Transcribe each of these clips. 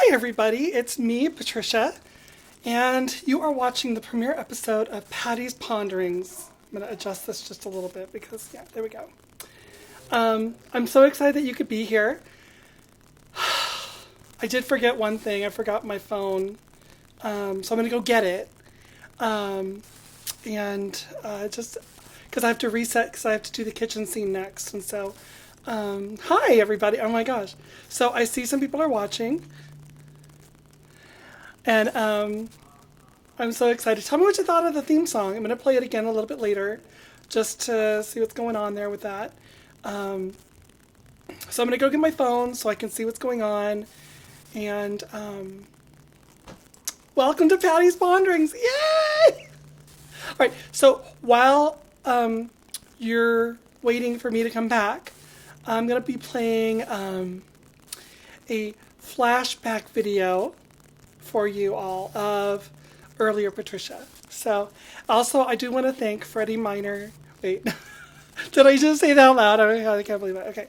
Hi everybody, it's me, Patricia, and you are watching the premiere episode of Patty's Ponderings. I'm going to adjust this just a little bit because, yeah, there we go. I'm so excited that you could be here. I did forget one thing. I forgot my phone, so I'm going to go get it. Just because I have to reset because I have to do the kitchen scene next. And so, hi everybody. Oh my gosh. So I see some people are watching. And I'm so excited. Tell me what you thought of the theme song. I'm going to play it again a little bit later just to see what's going on there with that. So I'm going to go get my phone so I can see what's going on. And welcome to Patty's Ponderings. Yay! All right. So while you're waiting for me to come back, I'm going to be playing a flashback video for you all of earlier Patricia. So also I do want to thank Freddie Minor. Wait, did I just say that out loud? I can't believe it. Okay.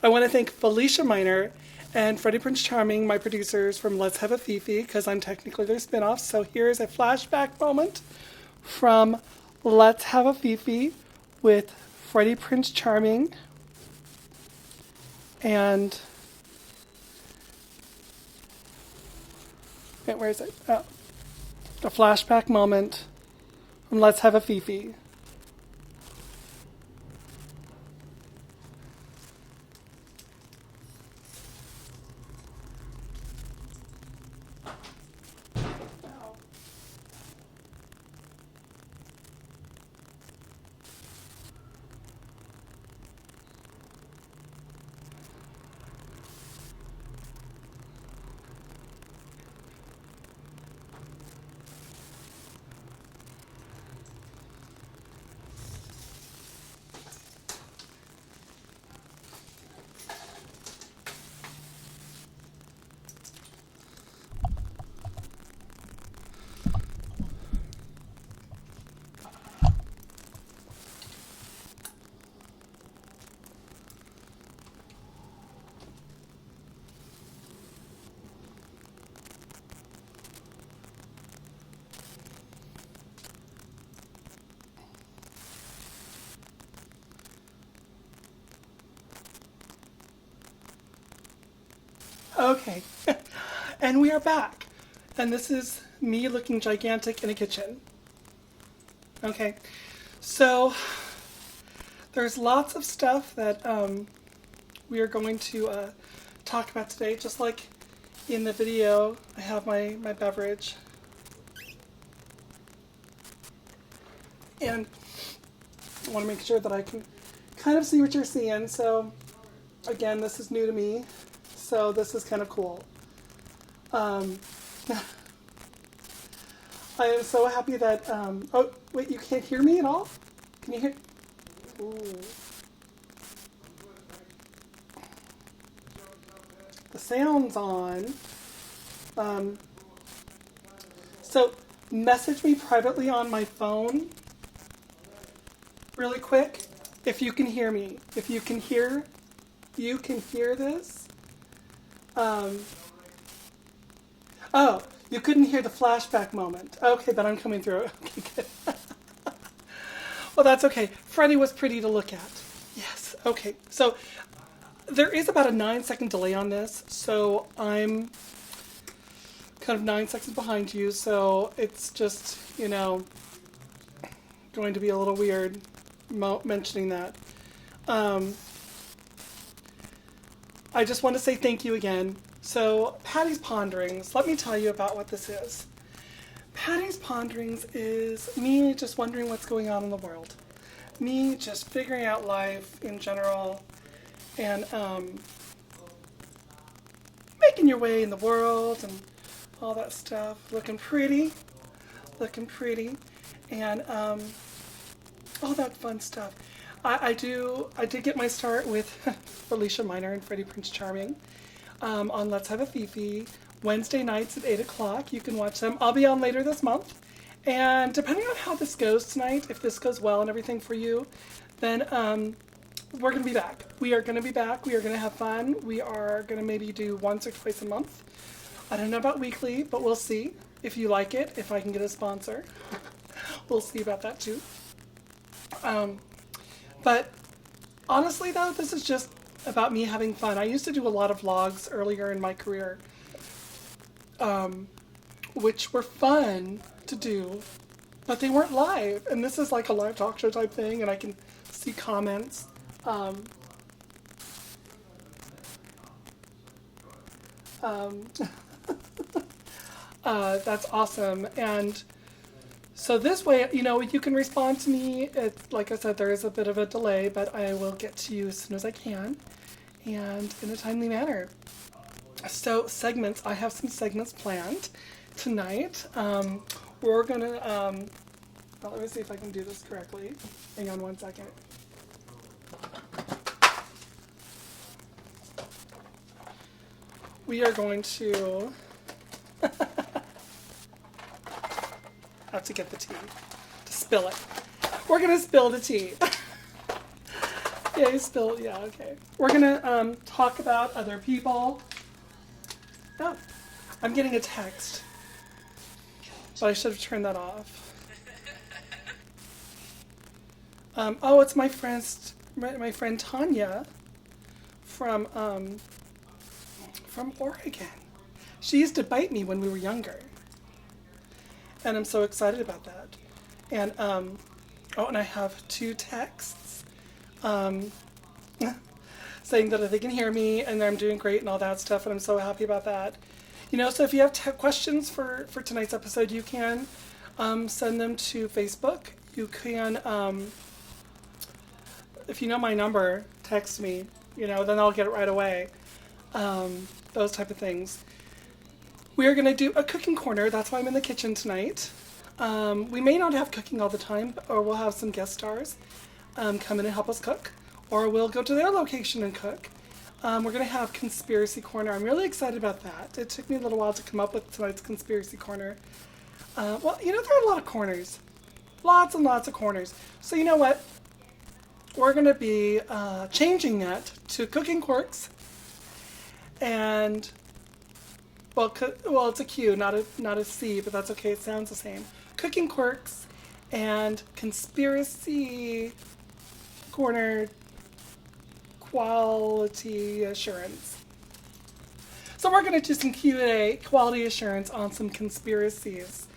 I want to thank Felicia Minor and Freddie Prinze Charming, my producers from Let's Have a Fifi, because I'm technically their spinoff. So here's a flashback moment from Let's Have a Fifi with Freddie Prinze Charming and wait, where is it? Oh, a flashback moment from Let's Have a Fifi. Okay, and we are back. And this is me looking gigantic in a kitchen. Okay, so there's lots of stuff that we are going to talk about today. Just like in the video, I have my beverage. And I want to make sure that I can kind of see what you're seeing. So again, this is new to me. So this is kind of cool. I am so happy that, oh, wait, you can't hear me at all? Can you hear? Ooh. The sound's on. So message me privately on my phone really quick if you can hear me. If you can hear this. Oh, you couldn't hear the flashback moment. Okay, then I'm coming through. Okay, good. Well, that's okay. Freddie was pretty to look at. Yes. Okay. So there is about a 9-second delay on this, so I'm kind of 9 seconds behind you. So it's just, going to be a little weird mentioning that. I just want to say thank you again. So, Patty's Ponderings, let me tell you about what this is. Patty's Ponderings is me just wondering what's going on in the world. Me just figuring out life in general and making your way in the world and all that stuff. Looking pretty, and all that fun stuff. I did get my start with Felicia Minor and Freddie Prinze Charming on Let's Have a Fifi, Wednesday nights at 8 o'clock. You can watch them. I'll be on later this month. And depending on how this goes tonight, if this goes well and everything for you, then we're going to be back. We are going to be back. We are going to have fun. We are going to maybe do once or twice a month. I don't know about weekly, but we'll see if you like it, if I can get a sponsor. We'll see about that too. But honestly, though, this is just about me having fun. I used to do a lot of vlogs earlier in my career, which were fun to do, but they weren't live. And this is like a live talk show type thing, and I can see comments. Um, um, that's awesome. And so this way, you know, you can respond to me. It's, like I said, there is a bit of a delay, but I will get to you as soon as I can and in a timely manner. So segments, I have some segments planned tonight. We're gonna, well, let me see if I can do this correctly. Hang on one second. We are going to have to get the tea to spill it. We're gonna spill the tea. Yeah, you spill. Yeah, okay. We're gonna talk about other people. Oh, I'm getting a text, but I should have turned that off. Oh, it's my friend Tanya from Oregon. She used to bite me when we were younger, and I'm so excited about that. And oh, and I have 2 texts saying that they can hear me and I'm doing great and all that stuff, and I'm so happy about that. You know, so if you have questions for tonight's episode, you can send them to Facebook. You can, if you know my number, text me, you know, then I'll get it right away. Those type of things. We are going to do a cooking corner. That's why I'm in the kitchen tonight. We may not have cooking all the time, or we'll have some guest stars come in and help us cook, or we'll go to their location and cook. We're going to have Conspiracy Corner. I'm really excited about that. It took me a little while to come up with tonight's Conspiracy Corner. Well, you know, there are a lot of corners. Lots and lots of corners. So you know what? We're going to be changing that to Cooking Quirks. And, well, it's a Q, not a C, but that's okay. It sounds the same. Cooking Quirks and Conspiracy Corner Quality Assurance. So we're going to do some Q&A, quality assurance on some conspiracies,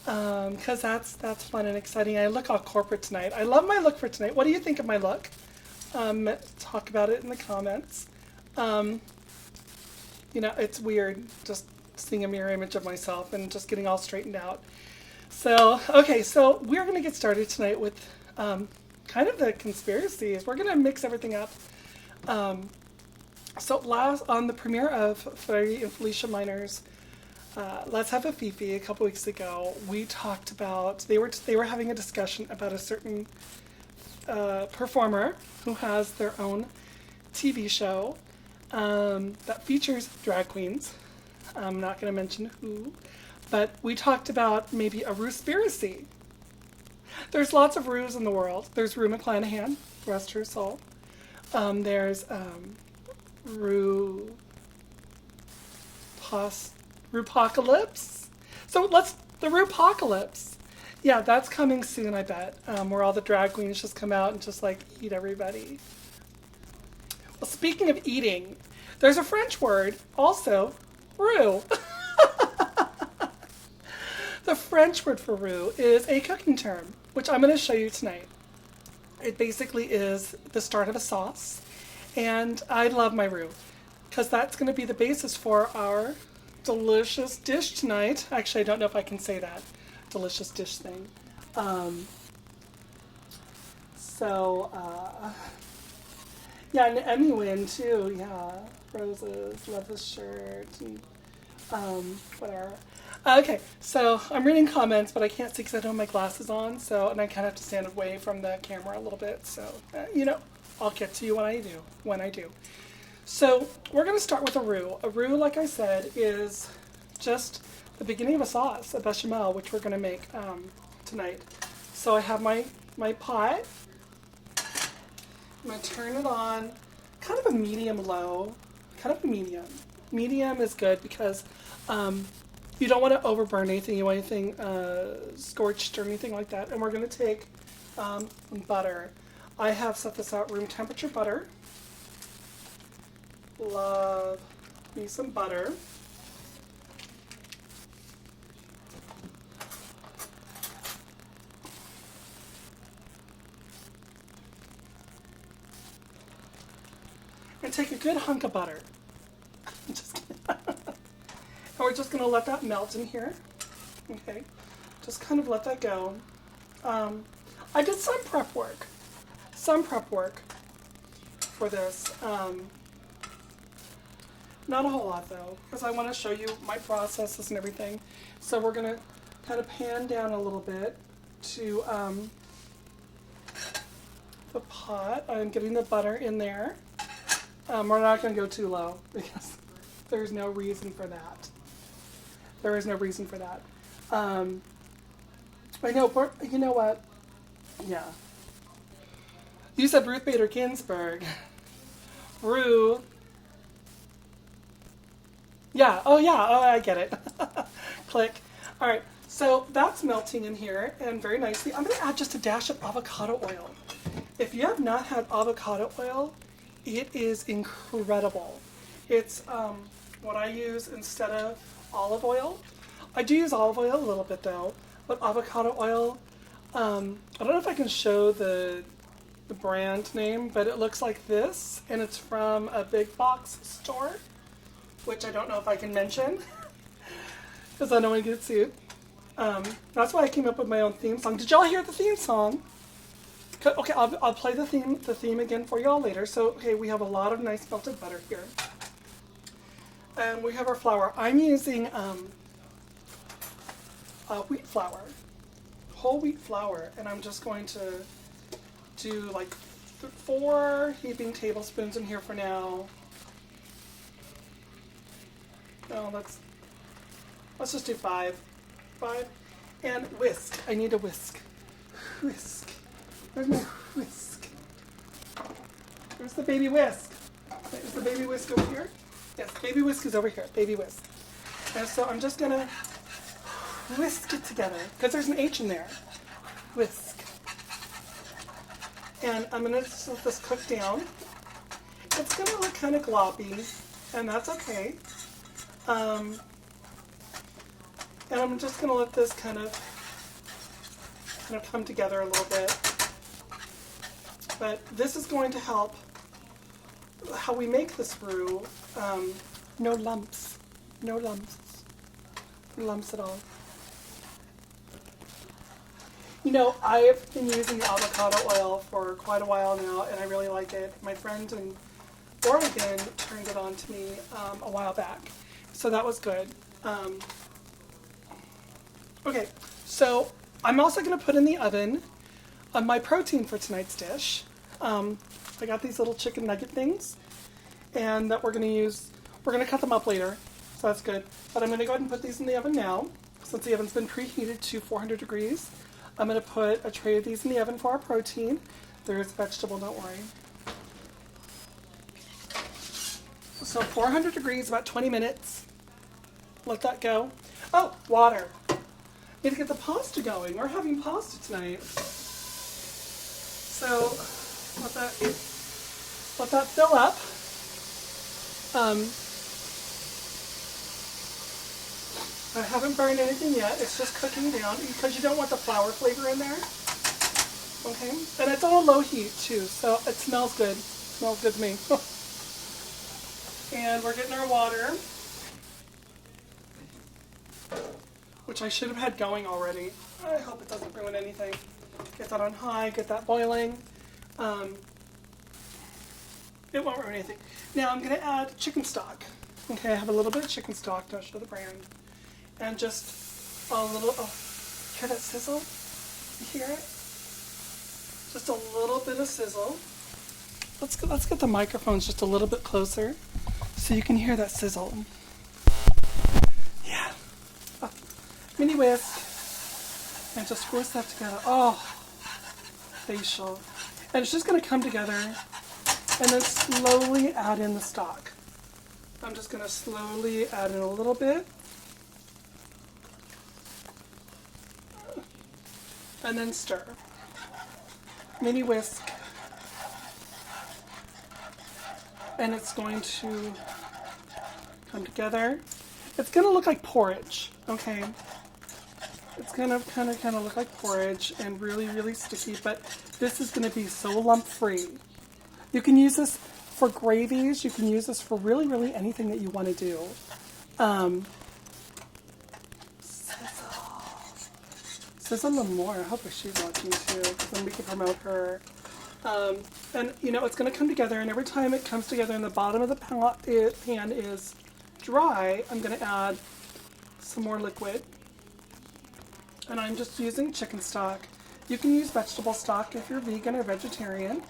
because that's fun and exciting. I look all corporate tonight. I love my look for tonight. What do you think of my look? Talk about it in the comments. You know, it's weird just seeing a mirror image of myself and just getting all straightened out. So, okay, so we're going to get started tonight with kind of the conspiracies. We're going to mix everything up. So last, on the premiere of Freddie and Felicia Minor's Let's Have a Fifi a couple weeks ago, we talked about, they were having a discussion about a certain performer who has their own TV show that features drag queens. I'm not going to mention who, but we talked about maybe a Roospiracy. There's lots of Roos in the world. There's Rue McClanahan, rest her soul. There's Rupocalypse. So the Rupocalypse. Yeah, that's coming soon, I bet, where all the drag queens just come out and just like eat everybody. Well, speaking of eating, there's a French word also, roux. The French word for roux is a cooking term, which I'm going to show you tonight. It basically is the start of a sauce, and I love my roux because that's going to be the basis for our delicious dish tonight. Actually, I don't know if I can say that delicious dish thing. Yeah, and Emmy win too. Yeah, roses, love this shirt, and whatever. Okay, so I'm reading comments, but I can't see because I don't have my glasses on. So, and I kind of have to stand away from the camera a little bit. So, you know, I'll get to you when I do. So we're going to start with a roux. A roux, like I said, is just the beginning of a sauce, a bechamel, which we're going to make tonight. So I have my pot. I'm going to turn it on, kind of a medium-low, kind of a medium. Medium is good because you don't want to overburn anything. You want anything scorched or anything like that. And we're going to take butter. I have set this out room temperature butter. Love me some butter. And take a good hunk of butter. Just kidding. And we're just going to let that melt in here. Okay, just kind of let that go. I did some prep work for this. Not a whole lot though, because I want to show you my processes and everything. So we're going to kind of pan down a little bit to the pot. I'm getting the butter in there. We're not going to go too low because there's no reason for that. There is no reason for that. I know, but you know what? Yeah. You said Ruth Bader Ginsburg. Rue. Yeah, oh, I get it. Click. All right, so that's melting in here and very nicely. I'm going to add just a dash of avocado oil. If you have not had avocado oil, it is incredible. It's what I use instead of olive oil. I do use olive oil a little bit though, but avocado oil, I don't know if I can show the brand name, but it looks like this, and it's from a big box store, which I don't know if I can mention, because I don't want to get sued. That's why I came up with my own theme song. Did y'all hear the theme song? Okay, I'll play the theme again for y'all later. So, okay, we have a lot of nice melted butter here. And we have our flour. I'm using wheat flour, whole wheat flour, and I'm just going to do like 4 heaping tablespoons in here for now. No, let's just do 5. 5. And whisk. I need a whisk. Whisk. Where's my whisk? Where's the baby whisk? Is the baby whisk over here? Yes, baby whisk is over here. Baby whisk. And so I'm just gonna whisk it together because there's an H in there. Whisk. And I'm gonna just let this cook down. It's gonna look kind of gloppy, and that's okay. And I'm just gonna let this kind of come together a little bit. But this is going to help how we make this roux. No lumps. No lumps. No lumps at all. You know, I've been using avocado oil for quite a while now, and I really like it. My friend in Oregon turned it on to me a while back, so that was good. Okay, so I'm also going to put in the oven my protein for tonight's dish. I got these little chicken nugget things, and that we're going to use. We're going to cut them up later, so that's good. But I'm going to go ahead and put these in the oven now, since the oven's been preheated to 400 degrees. I'm going to put a tray of these in the oven for our protein. There's vegetable, don't worry. So 400 degrees, about 20 minutes. Let that go. Oh, water. Need to get the pasta going. We're having pasta tonight. So let that fill up. I haven't burned anything yet. It's just cooking down because you don't want the flour flavor in there. Okay, and it's on a low heat too, so it smells good. It smells good to me. And we're getting our water, which I should have had going already. I hope it doesn't ruin anything. Get that on high, get that boiling. It won't ruin anything. Now I'm going to add chicken stock. Okay, I have a little bit of chicken stock, don't show the brand. And just a little, oh, hear that sizzle? You hear it? Just a little bit of sizzle. Let's get the microphones just a little bit closer so you can hear that sizzle. Yeah. Oh, mini whisk. And just whisk that together. Oh, facial. And it's just going to come together and then slowly add in the stock. I'm just going to slowly add in a little bit. And then stir. Mini whisk. And it's going to come together. It's going to look like porridge, okay? It's going to kind of look like porridge and really, really sticky, but this is going to be so lump-free. You can use this for gravies. You can use this for really, really anything that you want to do. Sizzle Lamore, I hope she's watching too, because then we can promote her. And you know, it's going to come together, and every time it comes together and the bottom of the pan is dry, I'm going to add some more liquid. And I'm just using chicken stock. You can use vegetable stock if you're vegan or vegetarian,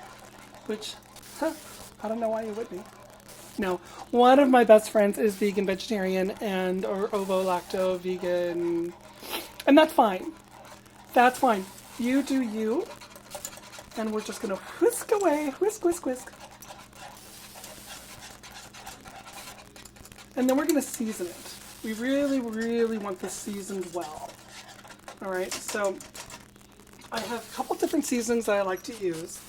which, I don't know why you would be. No, one of my best friends is vegan, vegetarian, and or ovo-lacto vegan, and that's fine. That's fine. You do you. And we're just going to whisk away. Whisk, whisk, whisk. And then we're going to season it. We really, really want this seasoned well. Alright, so I have a couple different seasonings that I like to use.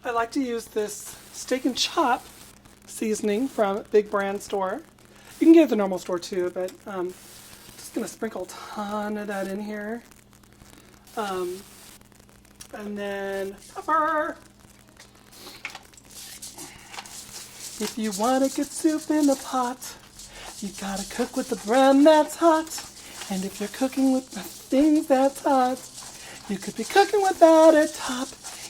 I like to use this Steak and Chop seasoning from Big Brand Store. You can get it at the normal store too, but just going to sprinkle a ton of that in here. And then pepper. If you want to get soup in a pot, you gotta cook with the brand that's hot. And if you're cooking with the things that's hot, you could be cooking without a top.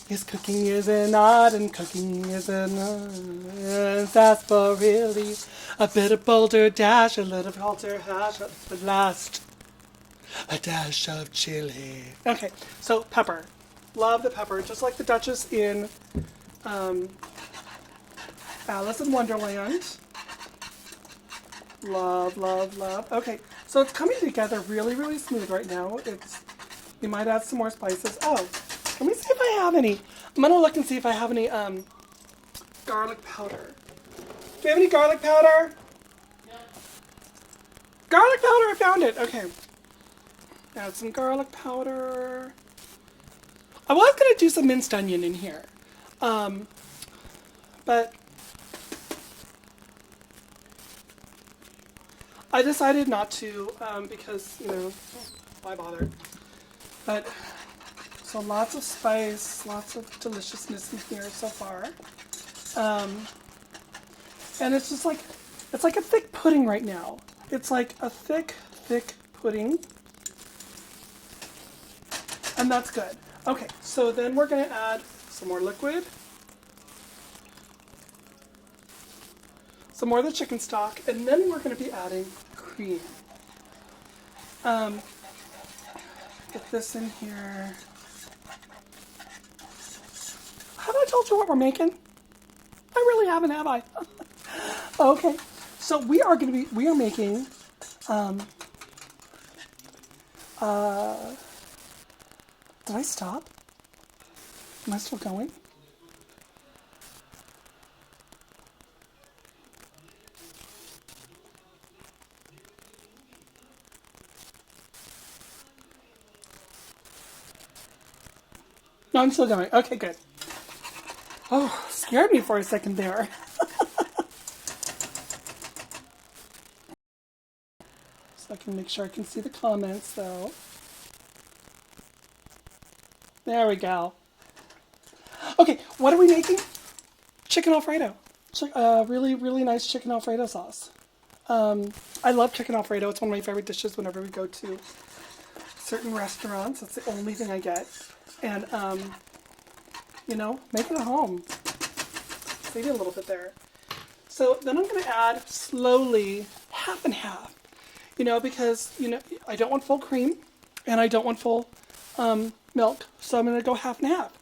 Yes, cooking is an art and cooking is an art. Sarsaparilla, a bit of boulder dash, a little halter hash, at last, a dash of chili. Okay, so pepper. Love the pepper, just like the Duchess in Alice in Wonderland. Love, love, love. Okay, so it's coming together really, really smooth right now. You might add some more spices. Oh, let me see if I have any. I'm gonna look and see if I have any garlic powder. Do you have any garlic powder? Yeah. Garlic powder, I found it. Okay. Add some garlic powder. I was gonna do some minced onion in here, but I decided not to because, you know, why bother? But so lots of spice, lots of deliciousness in here so far, and it's just like a thick pudding right now. It's like a thick, thick pudding, and that's good. Okay, so then we're going to add some more liquid, some more of the chicken stock, and then we're going to be adding cream. Get this in here. Have I told you what we're making? I really haven't, have I? Okay, so we are making did I stop? Am I still going? No, I'm still going. Okay, good. Oh, scared me for a second there. So I can make sure I can see the comments, though. There we go. Okay, what are we making? Chicken Alfredo. Really, really nice chicken Alfredo sauce. I love chicken Alfredo. It's one of my favorite dishes whenever we go to certain restaurants. It's the only thing I get. And, you know, make it at home. Save you a little bit there. So then I'm going to add slowly half and half. You know, because, you know, I don't want full cream and I don't want full milk. So I'm going to go half and half.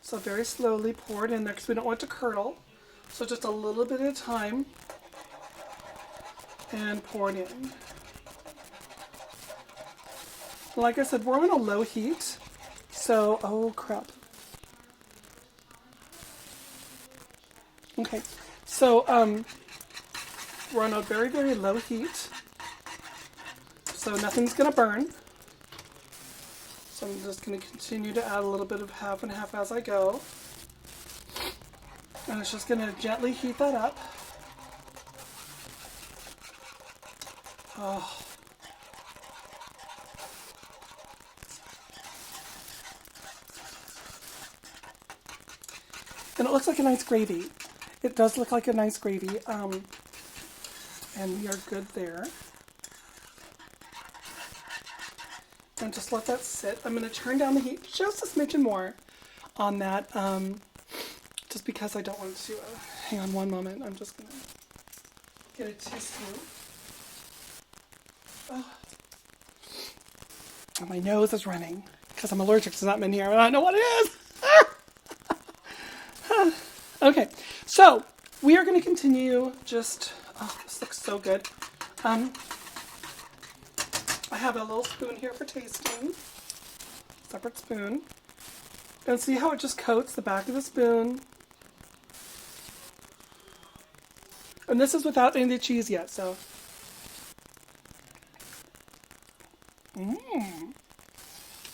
So very slowly pour it in there because we don't want it to curdle. So just a little bit at a time. And pour it in. Like I said, we're on a low heat. So, oh crap. Okay, so We're on a very, very low heat, so nothing's going to burn. So I'm just going to continue to add a little bit of half and half as I go. And it's just going to gently heat that up. Oh. And it looks like a nice gravy. It does look like a nice gravy. And we are good there. And just let that sit. I'm going to turn down the heat just a smidgen more on that, just because I don't want to, hang on one moment, I'm just going to get a tissue. Oh. And my nose is running because I'm allergic to something in here. I don't know what it is. Okay, so we are going to continue just, oh, this looks so good. I have a little spoon here for tasting, separate spoon, and see how it just coats the back of the spoon. And this is without any of the cheese yet, so.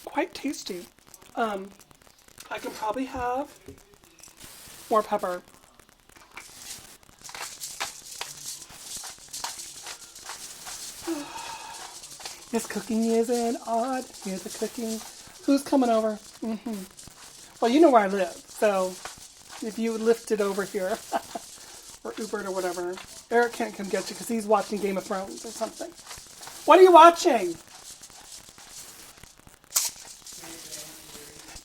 Quite tasty. I can probably have more pepper. Is cooking music odd? Music cooking. Who's coming over? Well, you know where I live, so if you lifted over here, or Ubered or whatever, Eric can't come get you because he's watching Game of Thrones or something. What are you watching?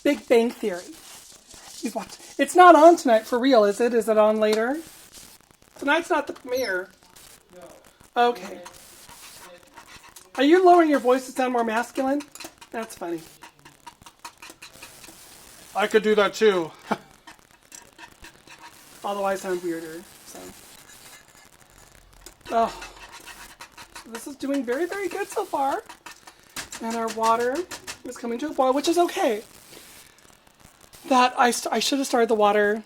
Big Bang Theory. He's watching. It's not on tonight for real, is it? Is it on later? Tonight's not the premiere. No. Okay. Are you lowering your voice to sound more masculine? That's funny. I could do that too. Although I sound weirder. So. Oh. This is doing very, very good so far. And our water is coming to a boil, which is okay. That I should have started the water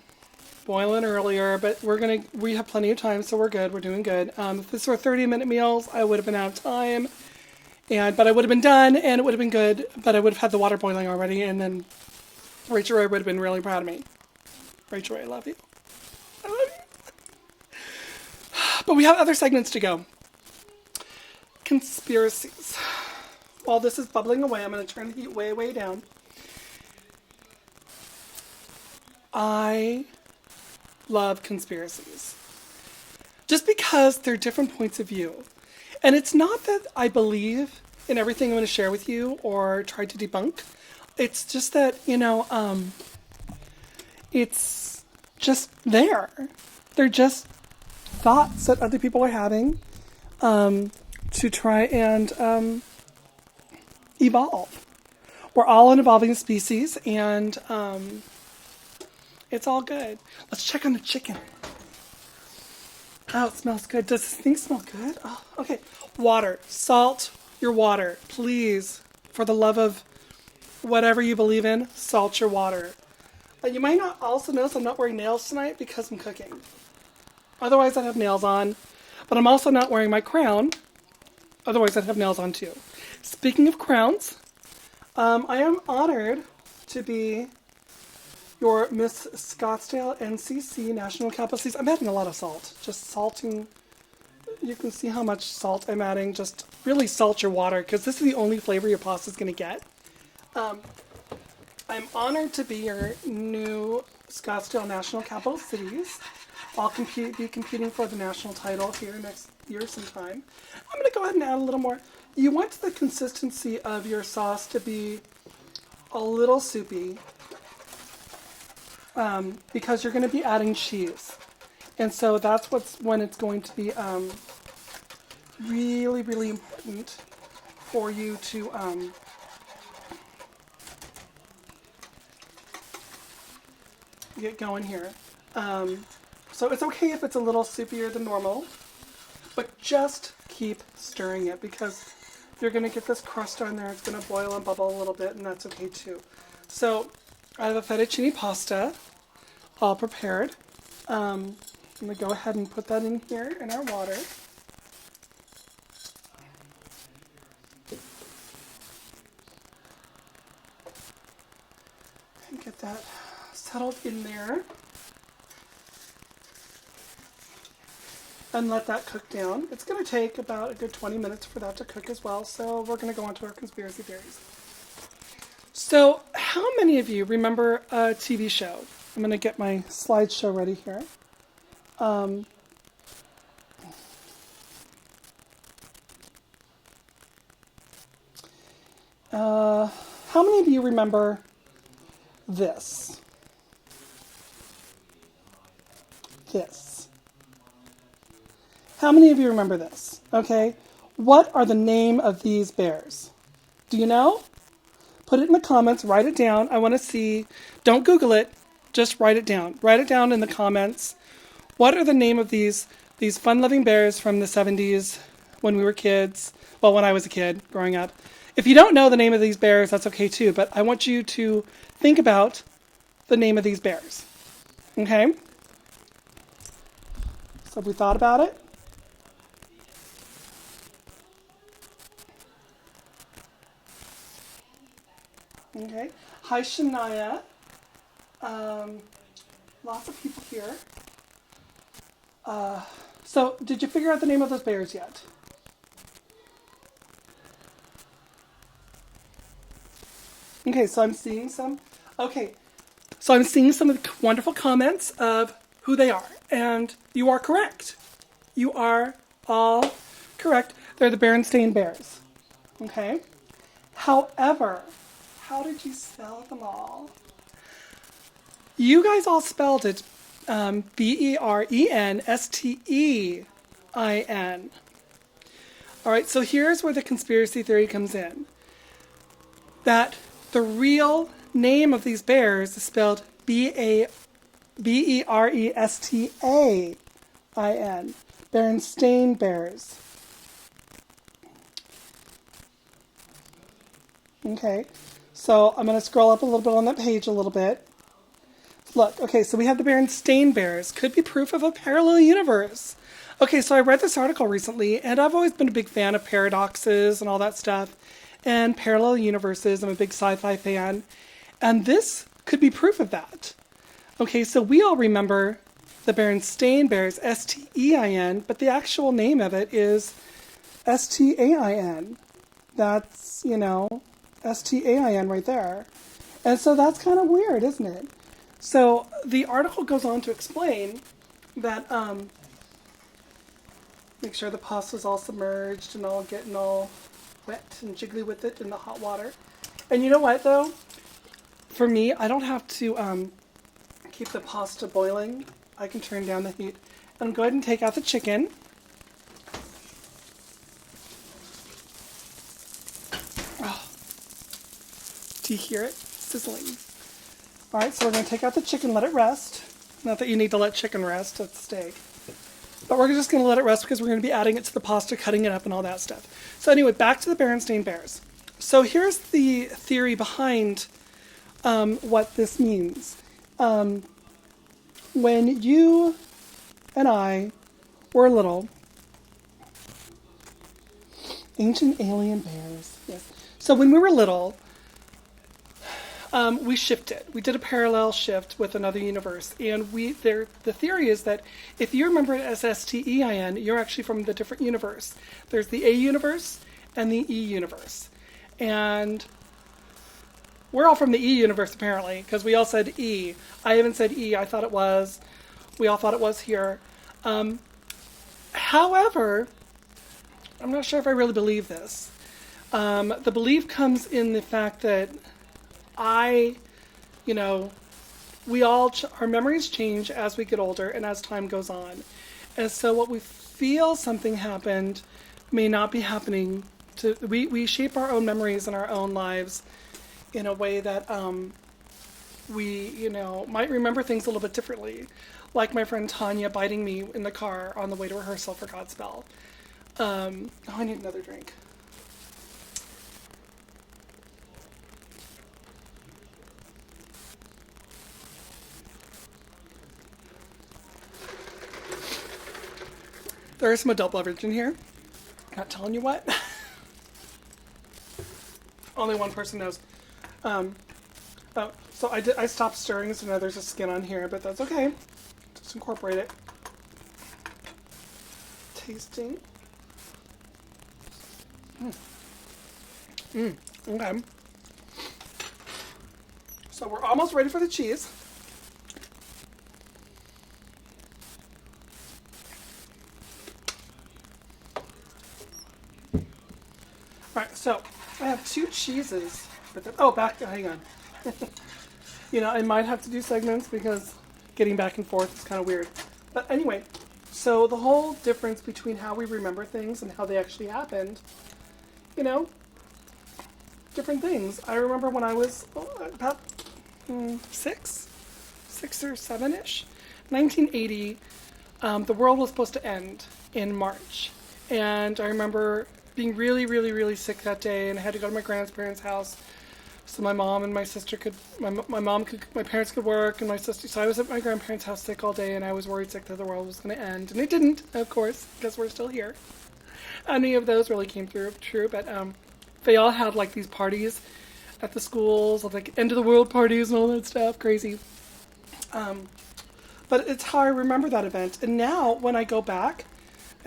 boiling earlier, but we have plenty of time, so we're good. We're doing good. If this were 30-minute meals, I would have been out of time, but I would have been done, and it would have been good. But I would have had the water boiling already, and then Rachel Ray would have been really proud of me. Rachel Ray, I love you. I love you. But we have other segments to go. Conspiracies. While this is bubbling away, I'm going to turn the heat way, way down. I love conspiracies. Just because they're different points of view. And it's not that I believe in everything I'm going to share with you or try to debunk. It's just that, it's just there. They're just thoughts that other people are having to try and evolve. We're all an evolving species, and it's all good. Let's check on the chicken. Oh, it smells good. Does this thing smell good? Oh, okay. Water. Salt your water. Please, for the love of whatever you believe in, salt your water. You might not also notice I'm not wearing nails tonight because I'm cooking. Otherwise, I'd have nails on. But I'm also not wearing my crown. Otherwise, I'd have nails on too. Speaking of crowns, I am honored to be your Miss Scottsdale NCC National Capital Cities. I'm adding a lot of salt. Just salting. You can see how much salt I'm adding. Just really salt your water because this is the only flavor your pasta is going to get. I'm honored to be your new Scottsdale National Capital Cities. I'll be competing for the national title here next year sometime. I'm going to go ahead and add a little more. You want the consistency of your sauce to be a little soupy because you're going to be adding cheese. And so that's when it's going to be really, really important for you to get going here. So it's okay if it's a little soupier than normal, but just keep stirring it because you're going to get this crust on there. It's going to boil and bubble a little bit, and that's okay too. So I have a fettuccine pasta all prepared. I'm going to go ahead and put that in here in our water. And get that settled in there. And let that cook down. It's going to take about a good 20 minutes for that to cook as well. So we're going to go on to our conspiracy theories. So how many of you remember a TV show? I'm going to get my slideshow ready here. How many of you remember this? This. How many of you remember this? Okay. What are the name of these bears? Do you know? Put it in the comments. Write it down. I want to see. Don't Google it. Just write it down. Write it down in the comments. What are the name of these fun-loving bears from the 70s when we were kids? Well, when I was a kid growing up. If you don't know the name of these bears, that's okay too. But I want you to think about the name of these bears. Okay? So have we thought about it? Okay. Hi, Shania. Lots of people here. So did you figure out the name of those bears yet? Okay, so I'm seeing some. Okay, so I'm seeing some of the wonderful comments of who they are, and you are correct. You are all correct. They're the Berenstain Bears. Okay. However, how did you spell them all? You guys all spelled it Berenstain. All right, so here's where the conspiracy theory comes in. That the real name of these bears is spelled Berestain. Berenstain Bears. Okay, so I'm going to scroll up a little bit on that page a little bit. Look, okay, so we have the Berenstain Bears. Could be proof of a parallel universe. Okay, so I read this article recently, and I've always been a big fan of paradoxes and all that stuff, and parallel universes. I'm a big sci-fi fan, and this could be proof of that. Okay, so we all remember the Berenstain Bears, Stein, but the actual name of it is Stain. That's, Stain right there. And so that's kind of weird, isn't it? So the article goes on to explain that, make sure the pasta's all submerged and all getting all wet and jiggly with it in the hot water. And you know what, though? For me, I don't have to keep the pasta boiling. I can turn down the heat. And go ahead and take out the chicken. Oh. Do you hear it? Sizzling. All right, so we're going to take out the chicken, let it rest. Not that you need to let chicken rest, it's steak. But we're just going to let it rest because we're going to be adding it to the pasta, cutting it up, and all that stuff. So anyway, back to the Berenstain Bears. So here's the theory behind what this means. When you and I were little, ancient alien bears, yes. So when we were little, we shifted. We did a parallel shift with another universe, and the theory is that if you remember it as Stein, you're actually from the different universe. There's the A universe and the E universe, and we're all from the E universe apparently because we all said E. I haven't said E. I thought it was. We all thought it was here. However, I'm not sure if I really believe this. The belief comes in the fact that our memories change as we get older and as time goes on. And so what we feel something happened may not be happening we shape our own memories in our own lives in a way that we might remember things a little bit differently. Like my friend Tanya biting me in the car on the way to rehearsal for Godspell. I need another drink. There is some adult beverage in here. Not telling you what. Only one person knows. Oh, so I stopped stirring, so now there's a skin on here, but that's okay. Just incorporate it. Tasting. Okay. So we're almost ready for the cheese. Alright, so I have 2 cheeses. Hang on. You know, I might have to do segments because getting back and forth is kind of weird. But anyway, so the whole difference between how we remember things and how they actually happened, you know, different things. I remember when I was about 6 or 7-ish, 1980, the world was supposed to end in March. And I remember being really, really, really sick that day, and I had to go to my grandparents' house so my mom and my sister could, my parents could work, and my sister, so I was at my grandparents' house sick all day, and I was worried sick that the world was going to end, and it didn't, of course, because we're still here. Any of those really came true, but they all had like these parties at the schools, like end of the world parties and all that stuff, crazy. But it's how I remember that event, and now when I go back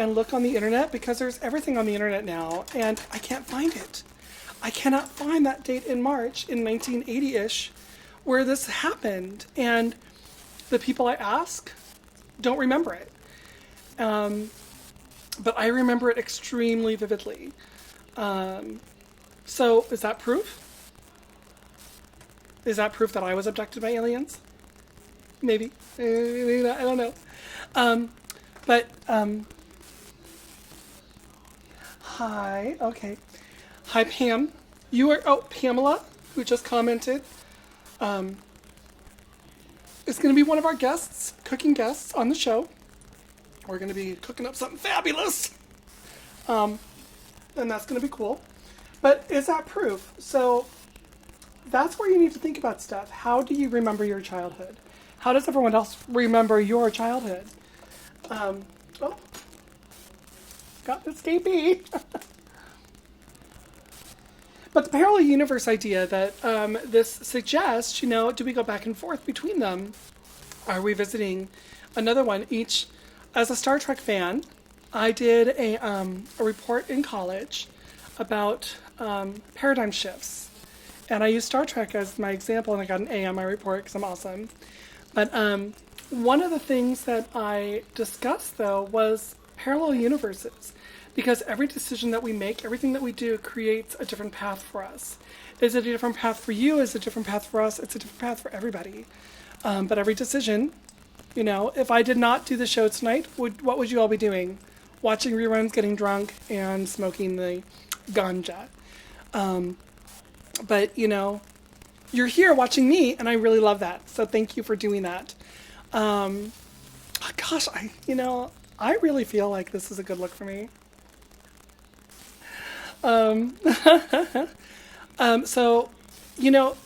and look on the internet, because there's everything on the internet now, and I can't find it. I cannot find that date in March in 1980-ish where this happened, and the people I ask don't remember it. But I remember it extremely vividly. So is that proof? Is that proof that I was abducted by aliens? Maybe. Maybe not. I don't know. Hi. Okay. Hi, Pam. Pamela, who just commented, is going to be one of our guests, cooking guests on the show. We're going to be cooking up something fabulous. And that's going to be cool. But is that proof? So that's where you need to think about stuff. How do you remember your childhood? How does everyone else remember your childhood? Got this KB. But the parallel universe idea that this suggests, do we go back and forth between them? Are we visiting another one each? As a Star Trek fan, I did a report in college about paradigm shifts. And I used Star Trek as my example, and I got an A on my report because I'm awesome. But one of the things that I discussed, though, was parallel universes. Because every decision that we make, everything that we do creates a different path for us. Is it a different path for you? Is it a different path for us? It's a different path for everybody. But every decision, if I did not do the show tonight, what would you all be doing? Watching reruns, getting drunk, and smoking the ganja. But, you're here watching me, and I really love that. So thank you for doing that. Gosh, I really feel like this is a good look for me. So,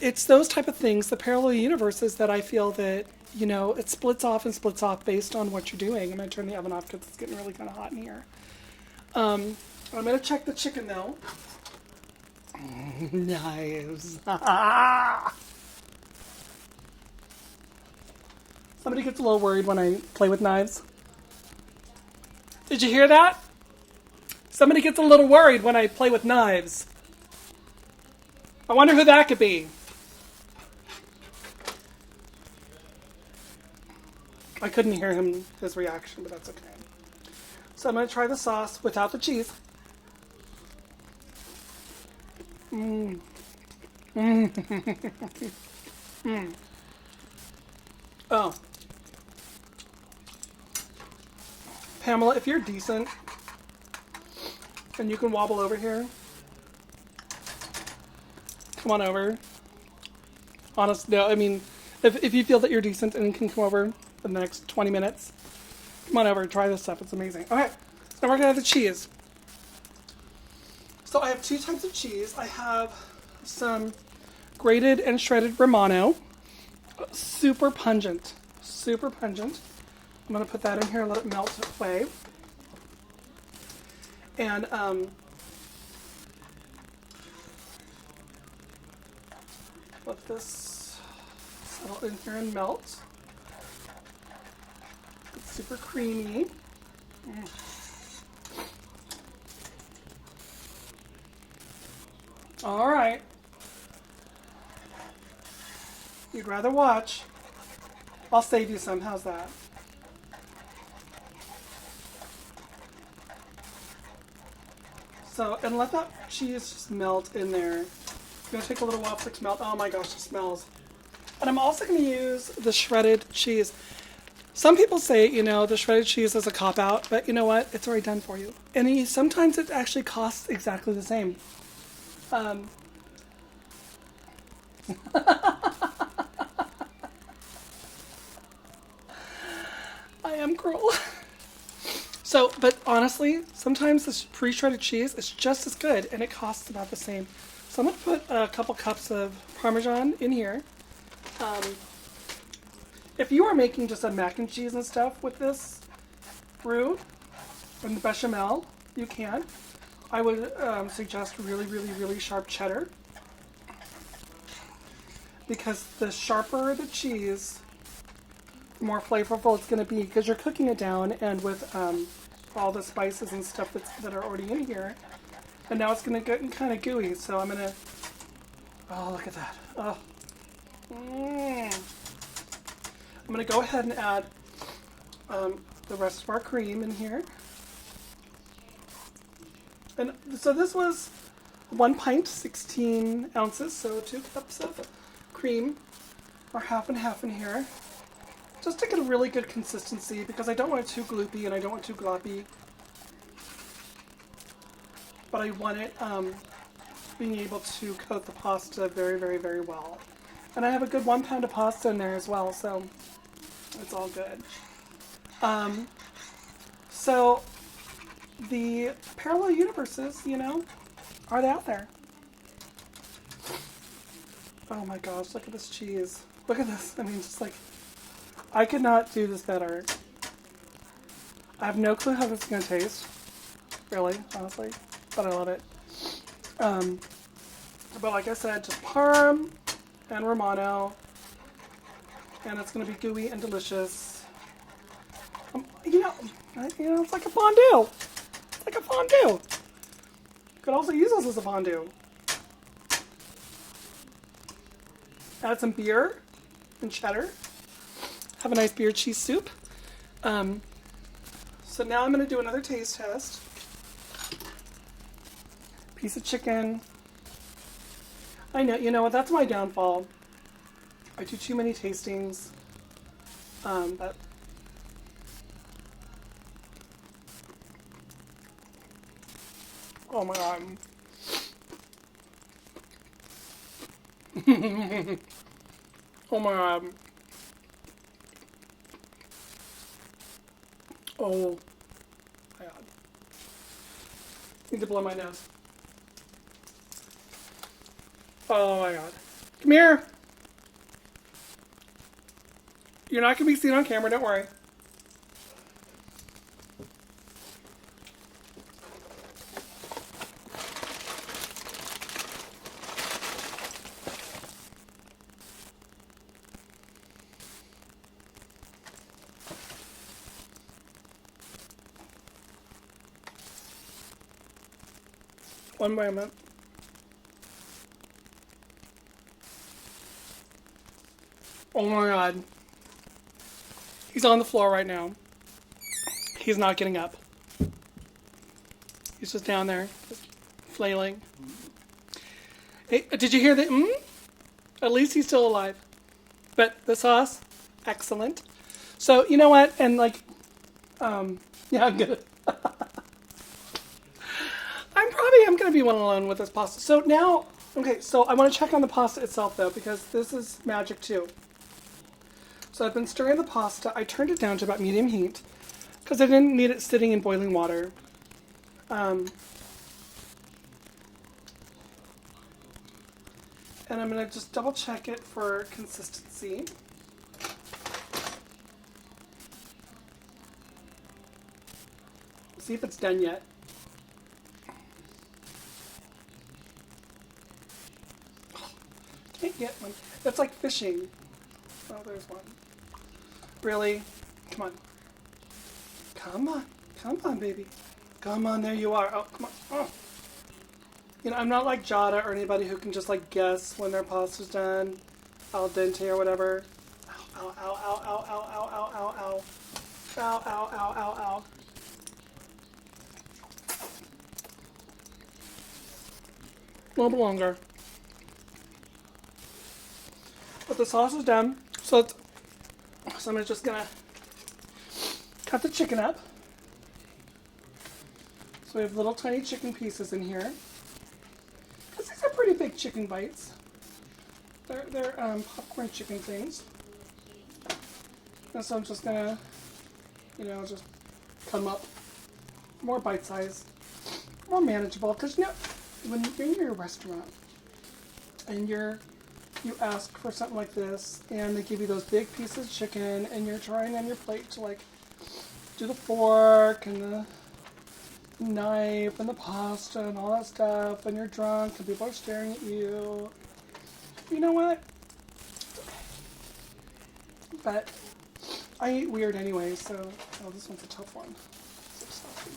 it's those type of things, the parallel universes, that I feel that, it splits off based on what you're doing. I'm going to turn the oven off because it's getting really kind of hot in here. I'm going to check the chicken, though. Knives. Somebody gets a little worried when I play with knives. Did you hear that? Somebody gets a little worried when I play with knives. I wonder who that could be. I couldn't hear his reaction, but that's okay. So I'm going to try the sauce without the cheese. Oh. Pamela, if you're decent and you can wobble over here, come on over. Honest, no, if you feel that you're decent and can come over for the next 20 minutes, come on over, try this stuff, it's amazing. Okay, so now we're gonna have the cheese. So I have 2 types of cheese. I have some grated and shredded Romano, super pungent. I'm gonna put that in here and let it melt away. And let this settle in here and melt. It's super creamy. All right. You'd rather watch. I'll save you some. How's that? So, and let that cheese just melt in there. It's going to take a little while for it to melt. Oh my gosh, it smells. And I'm also going to use the shredded cheese. Some people say, you know, the shredded cheese is a cop-out, but you know what? It's already done for you. And sometimes it actually costs exactly the same. I am cruel. So, but honestly, sometimes this pre-shredded cheese is just as good, and it costs about the same. So I'm going to put a couple cups of Parmesan in here. If you are making just a mac and cheese and stuff with this roux and the bechamel, you can. I would suggest really, really, really sharp cheddar, because the sharper the cheese, the more flavorful it's going to be, because you're cooking it down and with all the spices and stuff that are already in here. And now it's going to get kind of gooey, so I'm going to... Oh, look at that. Oh. I'm going to go ahead and add the rest of our cream in here. And so this was 1 pint, 16 ounces, so 2 cups of cream, or half and half in here. Just to get a really good consistency, because I don't want it too gloopy and I don't want it too gloppy. But I want it being able to coat the pasta very, very, very well. And I have a good 1 pound of pasta in there as well, so it's all good. So the parallel universes, you know, are they out there? Oh my gosh, look at this cheese. Look at this. I mean, just like, I could not do this better. I have no clue how this is going to taste, really, honestly, but I love it. But like I said, just Parm and Romano, and it's going to be gooey and delicious. You know, it's like a fondue. It's like a fondue. Could also use this as a fondue. Add some beer and cheddar. Have a nice beer cheese soup. So now I'm going to do another taste test. Piece of chicken. I know, you know what, that's my downfall. I do too many tastings. But oh my god. Oh my god. Oh my god. Need to blow my nose. Oh my god. Come here. You're not going to be seen on camera, don't worry. One moment. Oh my god. He's on the floor right now. He's not getting up. He's just down there, just flailing. Hey, did you hear that? At least he's still alive. But the sauce, excellent. So, you know what? And like, yeah, I'm good. I'm going to be one alone with this pasta. So now, okay, so I want to check on the pasta itself though, because this is magic too. So I've been stirring the pasta. I turned it down to about medium heat because I didn't need it sitting in boiling water. And I'm going to just double check it for consistency. See if it's done yet. get one. It's like fishing. Oh, there's one. Really? Come on. Come on. Come on, baby. Come on, there you are. Oh, come on. Oh. You know, I'm not like Jada or anybody who can just like guess when their pasta's done, al dente or whatever. Ow, ow, ow, ow, ow, ow, ow, ow, ow. Ow, ow, ow, ow, ow. A little bit longer. But the sauce is done. So I'm just gonna cut the chicken up. So we have little tiny chicken pieces in here. These are pretty big chicken bites. They're popcorn chicken things. And so I'm just gonna, you know, just cut them up more bite size, more manageable. Because you know, when you're in your restaurant and you ask for something like this, and they give you those big pieces of chicken, and you're trying on your plate to like do the fork and the knife and the pasta and all that stuff, and you're drunk and people are staring at you. You know what? It's okay. But I eat weird anyway, so oh, this one's a tough one. So saucy.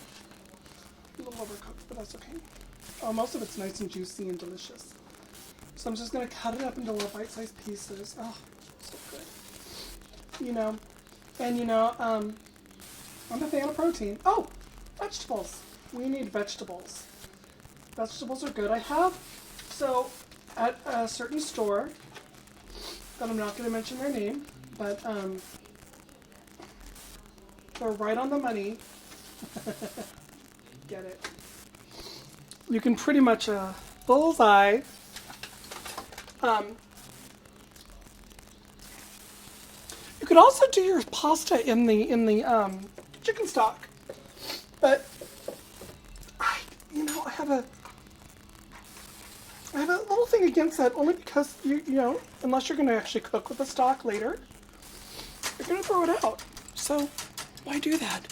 A little overcooked, but that's okay. Oh, most of it's nice and juicy and delicious. So I'm just gonna cut it up into little bite-sized pieces. Oh, so good. You know, and you know, I'm a fan of protein. Oh, vegetables. We need vegetables. Vegetables are good. I have, so at a certain store, that I'm not going to mention their name, but they're right on the money. Get it? You can pretty much bullseye. You could also do your pasta in the chicken stock, but I have a little thing against that, only because you know, unless you're going to actually cook with the stock later, you're going to throw it out. So why do that?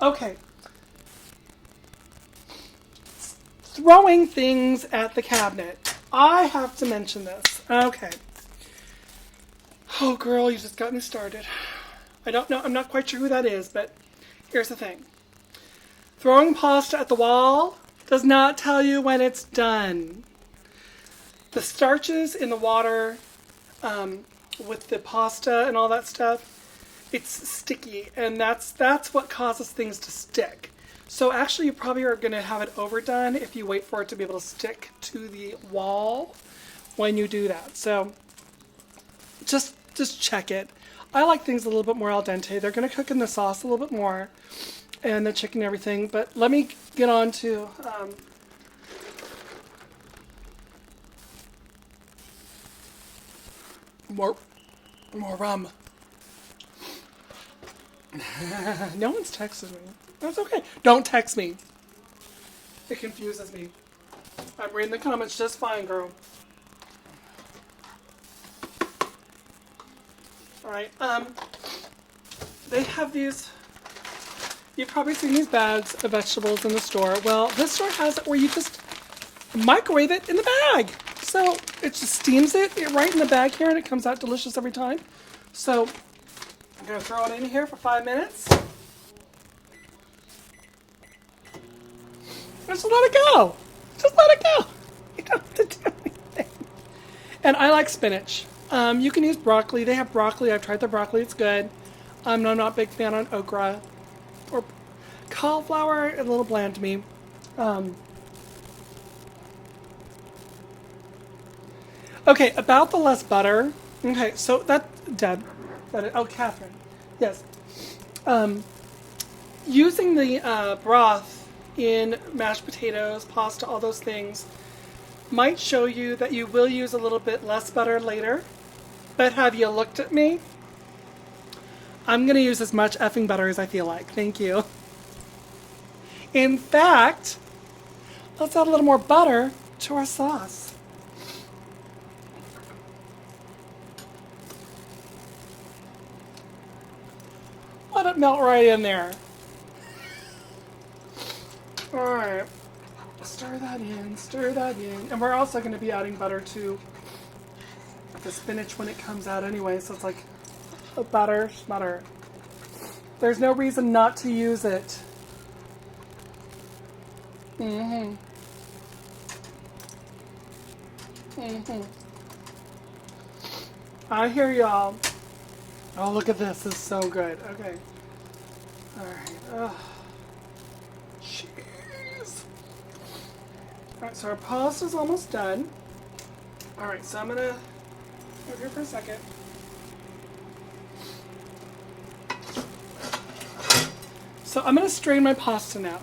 Okay. Throwing things at the cabinet. I have to mention this. Okay. Oh, girl, you just got me started. I don't know. I'm not quite sure who that is, but here's the thing. Throwing pasta at the wall does not tell you when it's done. The starches in the water with the pasta and all that stuff, it's sticky, and that's what causes things to stick. So actually, you probably are going to have it overdone if you wait for it to be able to stick to the wall when you do that. So just check it. I like things a little bit more al dente. They're going to cook in the sauce a little bit more, and the chicken and everything. But let me get on to more rum. No one's texted me. That's okay. Don't text me. It confuses me. I'm reading the comments just fine, girl. Alright, they have these, you've probably seen these bags of vegetables in the store. Well, this store has it where you just microwave it in the bag. So it just steams it right in the bag here, and it comes out delicious every time. So I'm going to throw it in here for 5 minutes. Just let it go. Just let it go. You don't have to do anything. And I like spinach. You can use broccoli. They have broccoli. I've tried the broccoli. It's good. I'm not a big fan on okra. Or cauliflower, a little bland to me. Okay, about the less butter. Okay, so that's dead. Oh, Catherine. Yes. Using the broth in mashed potatoes, pasta, all those things might show you that you will use a little bit less butter later. But have you looked at me? I'm going to use as much effing butter as I feel like. Thank you. In fact, let's add a little more butter to our sauce. Let it melt right in there. Alright. Stir that in, stir that in. And we're also going to be adding butter to the spinach when it comes out anyway, so it's like a butter. There's no reason not to use it. Mm-hmm. Mm-hmm. I hear y'all. Oh, look at this. This is so good. Okay. Alright. Jeez. Alright, so our pasta's almost done. Alright, so I'm gonna go here for a second. So I'm gonna strain my pasta now.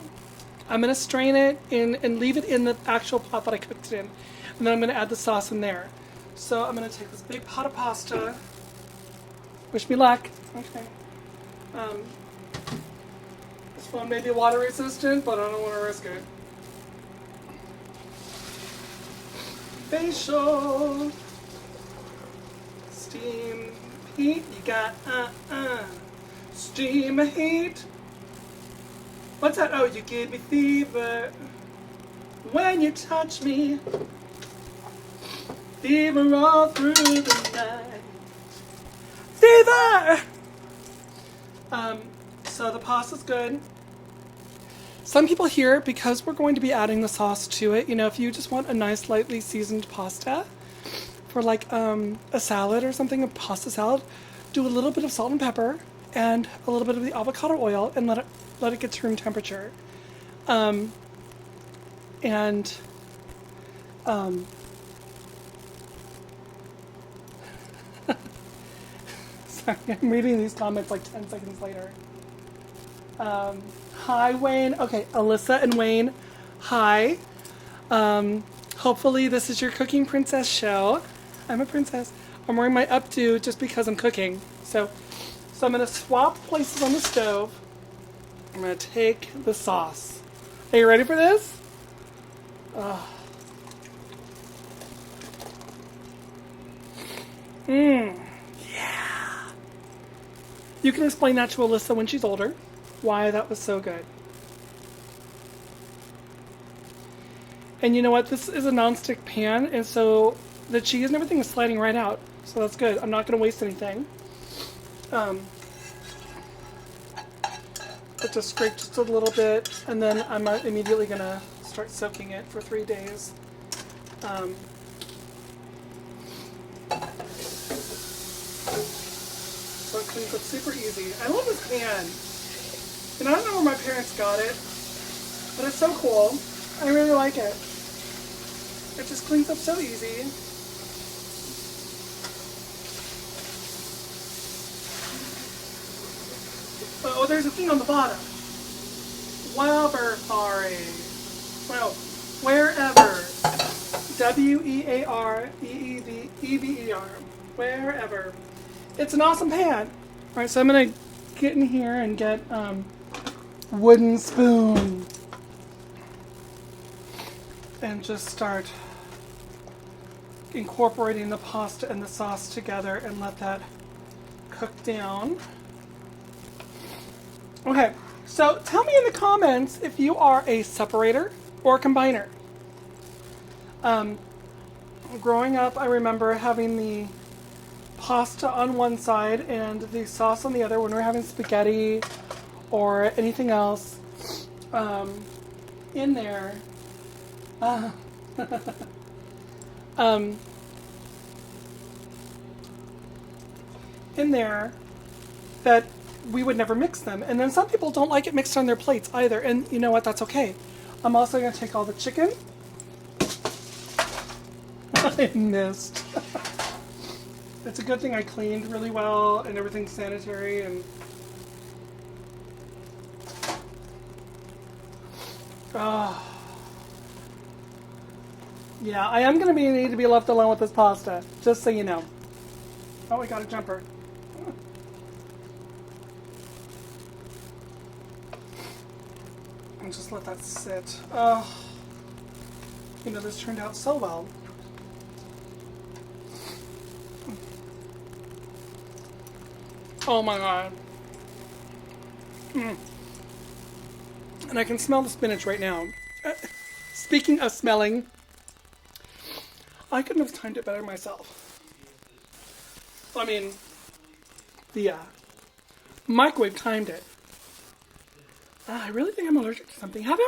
I'm gonna strain it in and leave it in the actual pot that I cooked it in. And then I'm gonna add the sauce in there. So I'm gonna take this big pot of pasta. Wish me luck. Okay. This one may be water resistant, but I don't want to risk it. Facial. Steam heat. You got steam heat. What's that? Oh, you give me fever when you touch me. Fever all through the night. Fever! So the pasta's good. Some people here, because we're going to be adding the sauce to it, you know, if you just want a nice lightly seasoned pasta for like a salad or something, a pasta salad, do a little bit of salt and pepper and a little bit of the avocado oil and let it get to room temperature. Sorry, I'm reading these comments like 10 seconds later. Hi, Wayne. Okay, Alyssa and Wayne, hi. Hopefully this is your Cooking Princess show. I'm a princess. I'm wearing my updo just because I'm cooking. So I'm going to swap places on the stove. I'm going to take the sauce. Are you ready for this? Yeah. You can explain that to Alyssa when she's older, why that was so good. And you know what? This is a nonstick pan, and so the cheese and everything is sliding right out. So that's good. I'm not going to waste anything. But just scrape just a little bit, and then I'm immediately going to start soaking it for 3 days. So it cleans up super easy. I love this pan. And I don't know where my parents got it, but it's so cool. I really like it. It just cleans up so easy. Oh, there's a thing on the bottom. Waberfari. Well, wherever. Weareever. Wherever. It's an awesome pan. Alright, so I'm going to get in here and get wooden spoon. And just start incorporating the pasta and the sauce together and let that cook down. Okay, so tell me in the comments if you are a separator or a combiner. Growing up, I remember having the pasta on one side and the sauce on the other when we were having spaghetti or anything else in there. In there that we would never mix them. And then some people don't like it mixed on their plates either. And you know what? That's okay. I'm also going to take all the chicken. I missed. It's a good thing I cleaned really well and everything's sanitary and yeah, I am going to need to be left alone with this pasta, just so you know. Oh, we got a jumper. And just let that sit. Oh, you know, this turned out so well. Oh my god. And I can smell the spinach right now. Speaking of smelling, I couldn't have timed it better myself. I mean, the microwave timed it. I really think I'm allergic to something. Have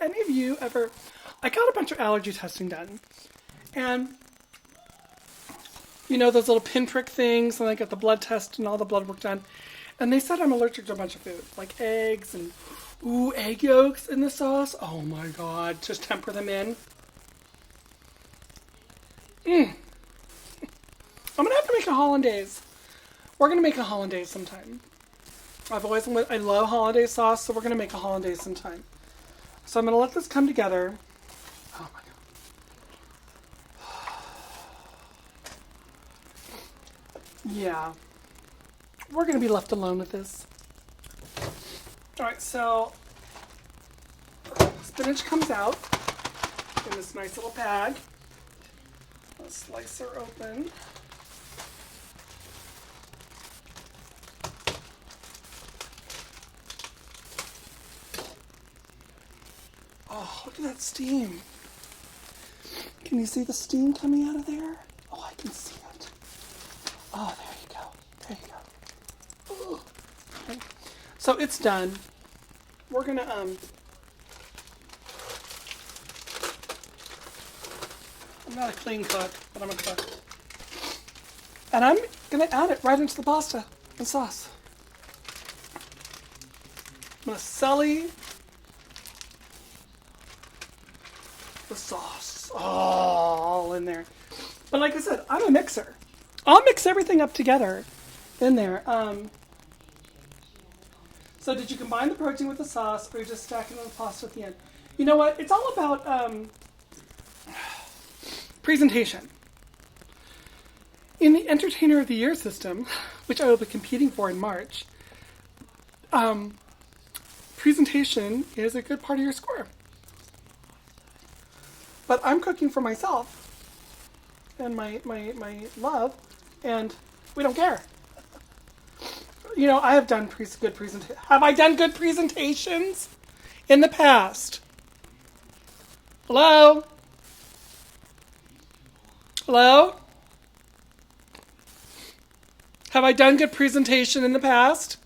any of you ever? I got a bunch of allergy testing done, and you know those little pinprick things, and I got the blood test and all the blood work done, and they said I'm allergic to a bunch of food, like eggs and egg yolks in the sauce. Oh my god! Just temper them in. I'm gonna have to make a hollandaise. We're gonna make a hollandaise sometime. I love hollandaise sauce, so we're gonna make a hollandaise sometime. So I'm gonna let this come together. Oh my god. Yeah. We're gonna be left alone with this. Alright, so spinach comes out in this nice little bag. I'll slice her open. Oh, look at that steam. Can you see the steam coming out of there? Oh, I can see it. Oh, there you go. There you go. Oh. Okay. So it's done. We're gonna, I'm not a clean cook, but I'm a cook. And I'm gonna add it right into the pasta and sauce. I'm gonna sully the sauce all in there. But like I said, I'm a mixer. I'll mix everything up together in there. So did you combine the protein with the sauce, or are you just stacking on the pasta at the end? You know what? It's all about presentation. In the Entertainer of the Year system, which I will be competing for in March, presentation is a good part of your score. But I'm cooking for myself and my love, and we don't care. You know, I have done good presentations. Have I done good presentations in the past? Hello? Hello? Have I done good presentation in the past?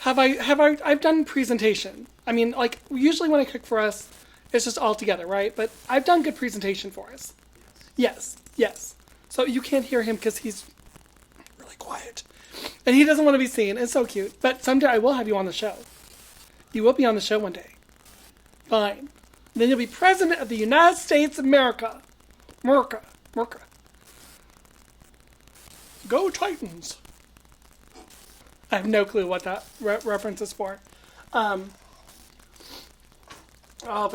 I've done presentation. I mean, like, usually when I cook for us, it's just all together, right? But I've done good presentation for us. Yes. So you can't hear him because he's really quiet. And he doesn't want to be seen. It's so cute. But someday I will have you on the show. You will be on the show one day. Fine. Then you'll be President of the United States of America. America. Go Titans. I have no clue what that reference is for. But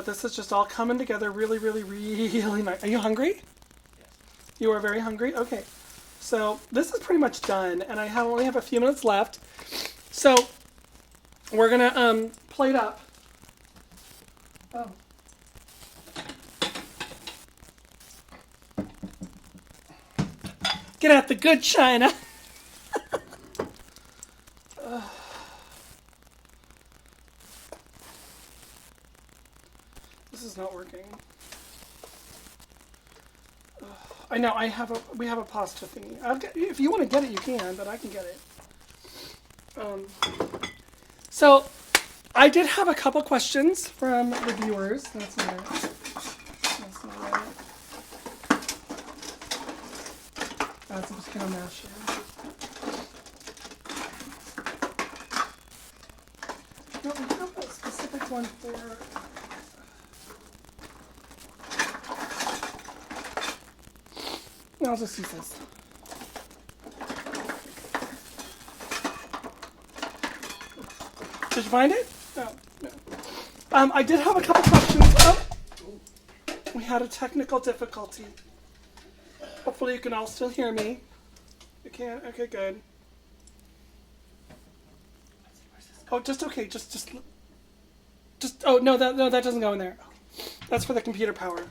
this is just all coming together really, really, really nice. Are you hungry? Yes. You are very hungry? Okay. So this is pretty much done, and I only have a few minutes left. So we're going to plate up. Oh. Get out the good china. This is not working. I know we have a pasta thingy. If you want to get it, you can, but I can get it. So I did have a couple questions from the viewers. That's not it. That's a potato masher. No, we have a specific one for. No, I'll just use this. Did you find it? No. I did have a couple questions. Oh, we had a technical difficulty. Hopefully you can all still hear me. You can? Okay, good. Oh, just okay. Just. Oh no, that doesn't go in there. That's for the computer power.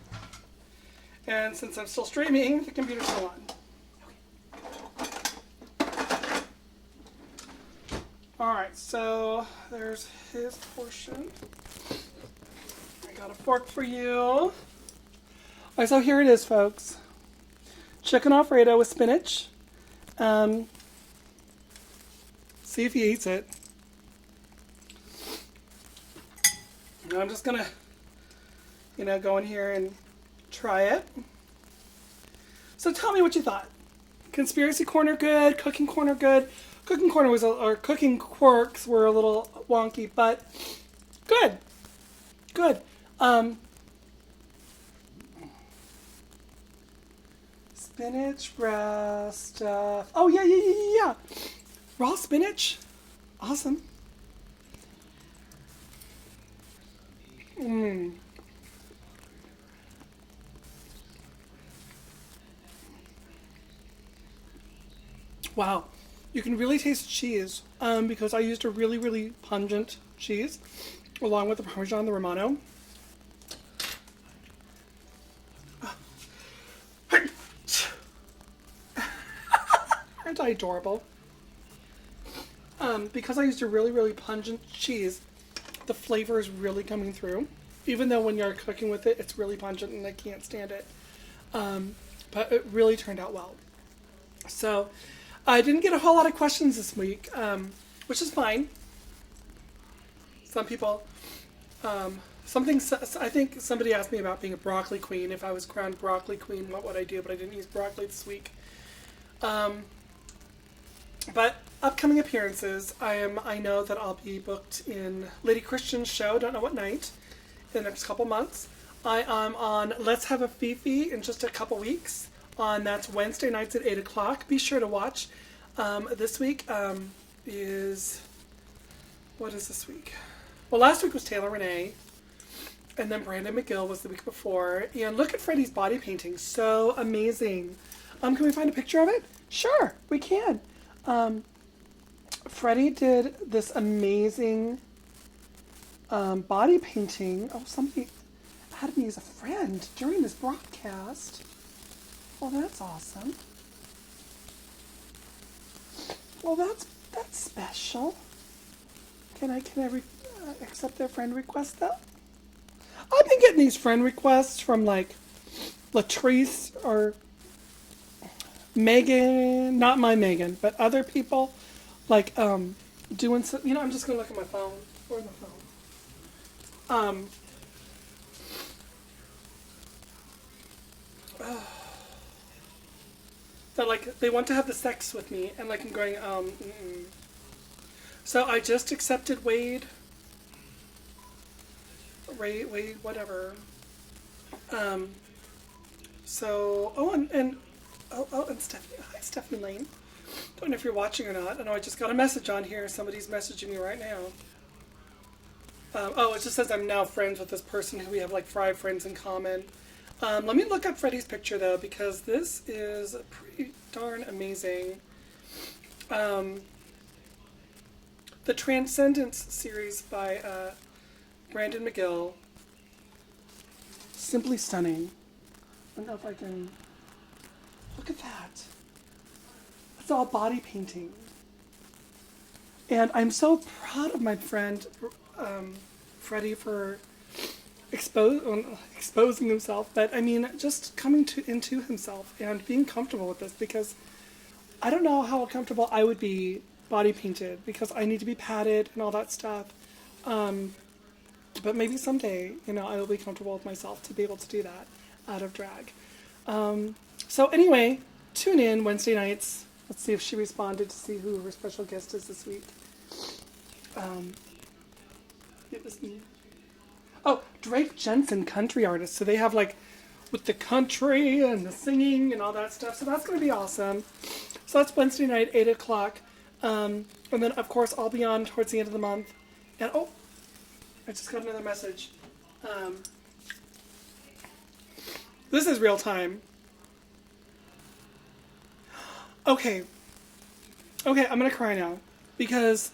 And since I'm still streaming, the computer's still on. Alright, so there's his portion. I got a fork for you. Alright, so here it is, folks. Chicken alfredo with spinach. See if he eats it. And I'm just gonna, go in here and try it. So tell me what you thought. Conspiracy corner good, cooking corner good. Cooking corner was, or cooking quirks were a little wonky, but good. Good. Spinach, raw stuff. Oh, yeah. Raw spinach. Awesome. Wow. You can really taste cheese because I used a really, really pungent cheese along with the Parmesan, the Romano. Aren't I adorable? Because I used a really, really pungent cheese, the flavor is really coming through. Even though when you're cooking with it, it's really pungent and I can't stand it. But it really turned out well. So I didn't get a whole lot of questions this week, which is fine. Some people, I think somebody asked me about being a broccoli queen. If I was crowned broccoli queen, what would I do? But I didn't use broccoli this week. But upcoming appearances, I know that I'll be booked in Lady Christian's show, don't know what night, in the next couple months. I am on Let's Have a Fifi in just a couple weeks. That's Wednesday nights at 8 o'clock. Be sure to watch. This week what is this week? Well, last week was Taylor Renee, and then Brandon McGill was the week before. And look at Freddie's body painting, so amazing. Can we find a picture of it? Sure, we can. Freddie did this amazing body painting. Oh, somebody had me as a friend during this broadcast. Well, that's awesome. Well, that's special. Can I accept their friend request though? I've been getting these friend requests from like Latrice or Megan, not my Megan, but other people, like doing some. I'm just gonna look at my phone. Where's my phone? That like they want to have the sex with me, and like I'm going So I just accepted Wade, whatever. And Stephanie. Hi, Stephanie Lane. Don't know if you're watching or not. I know I just got a message on here. Somebody's messaging me right now. It just says I'm now friends with this person who we have like 5 friends in common. Let me look up Freddie's picture though, because this is pretty darn amazing. The Transcendence series by Brandon McGill. Simply stunning. I don't know if I can... Look at that. It's all body painting. And I'm so proud of my friend Freddie for exposing himself, but I mean, just coming into himself and being comfortable with this, because I don't know how comfortable I would be body painted, because I need to be padded and all that stuff. But maybe someday, I will be comfortable with myself to be able to do that out of drag. So anyway, tune in Wednesday nights. Let's see if she responded to see who her special guest is this week. It was me. Oh, Drake Jensen, country artist. So they have like with the country and the singing and all that stuff. So that's going to be awesome. So that's Wednesday night, 8 o'clock. And then, of course, I'll be on towards the end of the month. And, I just got another message. This is real time. Okay, I'm going to cry now. Because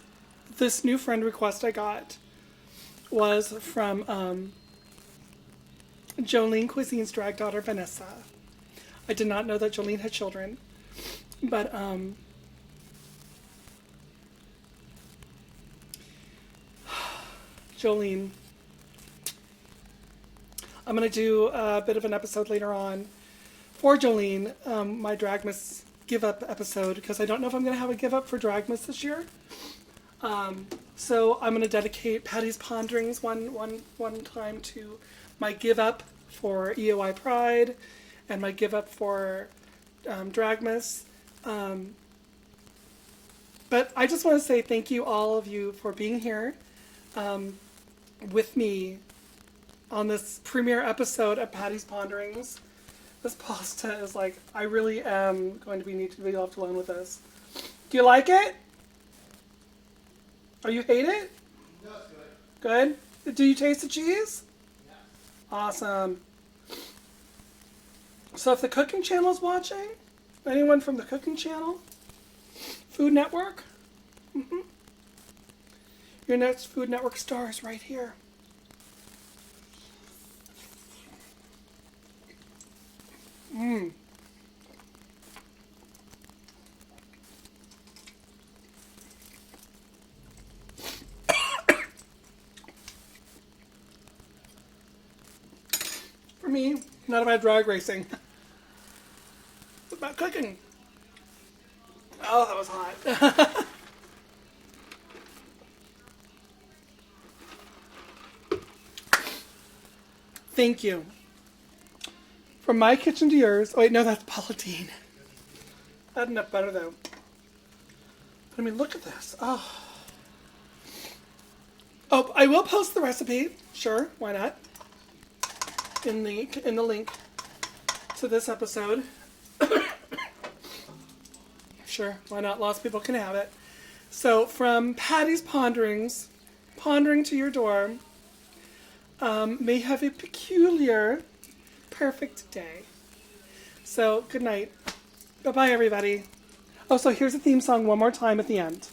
this new friend request I got was from Jolene Cuisine's drag daughter, Vanessa. I did not know that Jolene had children. But, Jolene. I'm going to do a bit of an episode later on for Jolene, my Dragmas give up episode, because I don't know if I'm going to have a give up for Dragmas this year. So I'm going to dedicate Patty's Ponderings one time to my give up for EOI Pride and my give up for Dragmas. But I just want to say thank you, all of you, for being here with me on this premiere episode of Patty's Ponderings. This pasta is like, I really am going to need to be left alone with this. Do you like it? Or you hate it? No, it's good. Good? Do you taste the cheese? Yes. Awesome. So if the cooking channel is watching, anyone from the cooking channel, Food Network, your next Food Network star is right here. For me, not about drag racing. It's about cooking. Oh, that was hot. Thank you. From my kitchen to yours. Oh, wait, no, that's Palatine. That ended up better, though. But I mean, look at this. Oh, I will post the recipe. Sure, why not? In the link to this episode. Sure, why not? Lots of people can have it. So from Patty's Ponderings, pondering to your door, may have a peculiar, perfect day. So good night. Bye-bye, everybody. Oh, so here's the theme song one more time at the end.